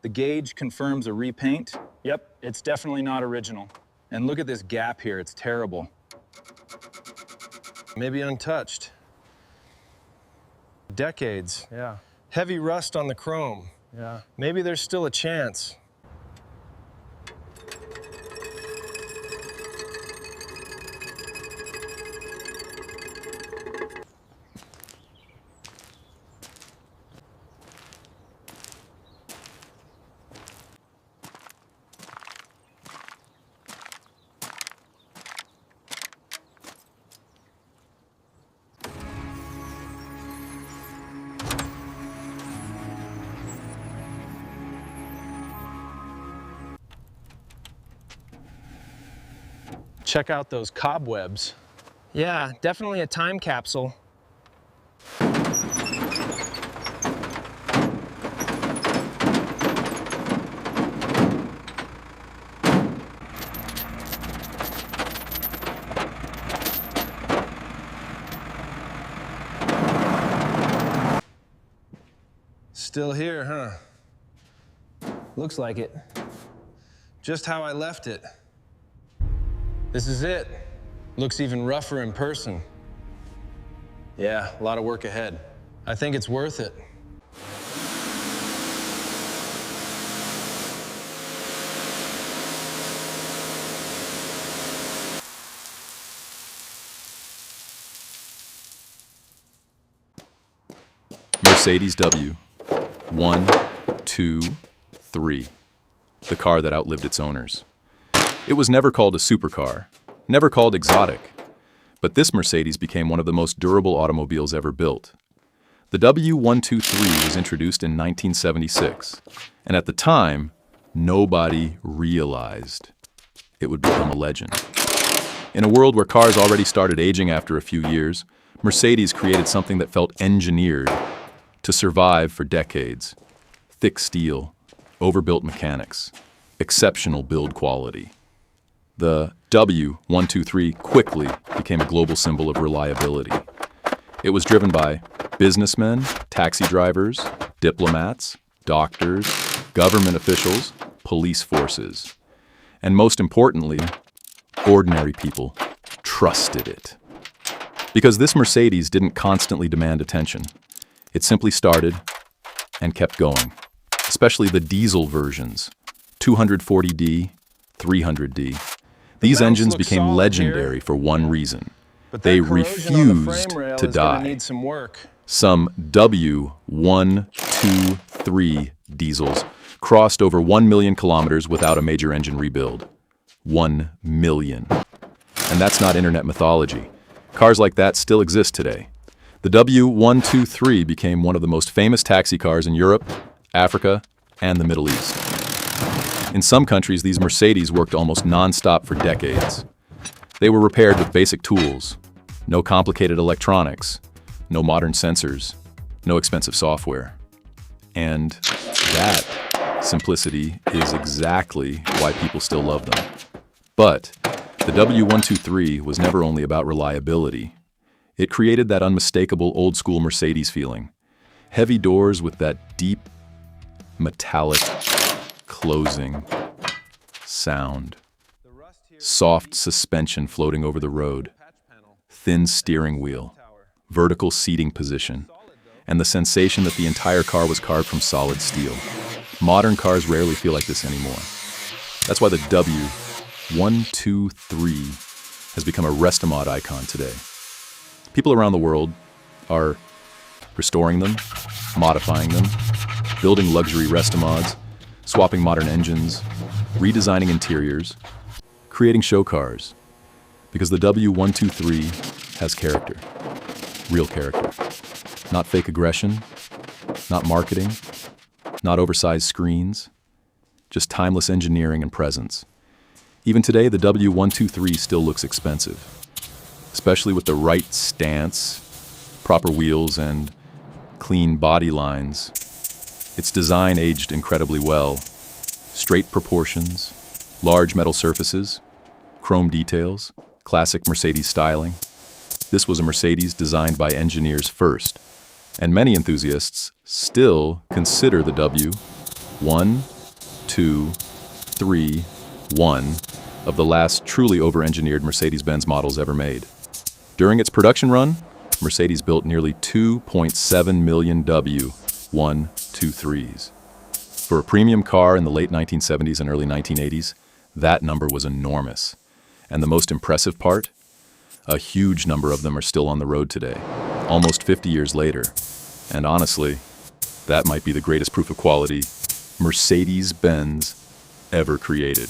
The gauge confirms a repaint. Yep, it's definitely not original. And look at this gap here, it's terrible. Maybe untouched. Decades. Yeah. Heavy rust on the chrome. Yeah. Maybe there's still a chance. Check out those cobwebs. Yeah, definitely a time capsule. Still here, huh? Looks like it. Just how I left it. This is it. Looks even rougher in person. Yeah, a lot of work ahead. I think it's worth it. Mercedes W123, the car that outlived its owners. It was never called a supercar, never called exotic, but this Mercedes became one of the most durable automobiles ever built. The W123 was introduced in 1976, and at the time, nobody realized it would become a legend. In a world where cars already started aging after a few years, Mercedes created something that felt engineered to survive for decades. Thick steel, overbuilt mechanics, exceptional build quality. The W123 quickly became a global symbol of reliability. It was driven by businessmen, taxi drivers, diplomats, doctors, government officials, police forces, and most importantly, ordinary people trusted it. Because this Mercedes didn't constantly demand attention. It simply started and kept going, especially the diesel versions, 240D, 300D. These engines became legendary for one reason. They refused to die. Some W123 diesels crossed over 1 million kilometers without a major engine rebuild. 1 million. And that's not internet mythology. Cars like that still exist today. The W123 became one of the most famous taxi cars in Europe, Africa, and the Middle East. In some countries, these Mercedes worked almost non-stop for decades. They were repaired with basic tools, no complicated electronics, no modern sensors, no expensive software. And that simplicity is exactly why people still love them. But the W123 was never only about reliability. It created that unmistakable old-school Mercedes feeling. Heavy doors with that deep, metallic, closing sound. Soft suspension floating over the road. Thin steering wheel. Vertical seating position. And the sensation that the entire car was carved from solid steel. Modern cars rarely feel like this anymore. That's why the W123 has become a Restomod icon today. People around the world are restoring them, modifying them, building luxury Restomods, swapping modern engines, redesigning interiors, creating show cars. Because the W123 has character, real character. Not fake aggression, not marketing, not oversized screens, just timeless engineering and presence. Even today, the W123 still looks expensive. Especially with the right stance, proper wheels, and clean body lines. Its design aged incredibly well. Straight proportions, large metal surfaces, chrome details, classic Mercedes styling. This was a Mercedes designed by engineers first, and many enthusiasts still consider the W123 2, 3, 1 of the last truly over-engineered Mercedes-Benz models ever made. During its production run, Mercedes built nearly 2.7 million W123s. For a premium car in the late 1970s and early 1980s, that number was enormous. And the most impressive part? A huge number of them are still on the road today, almost 50 years later. And honestly, that might be the greatest proof of quality Mercedes-Benz ever created.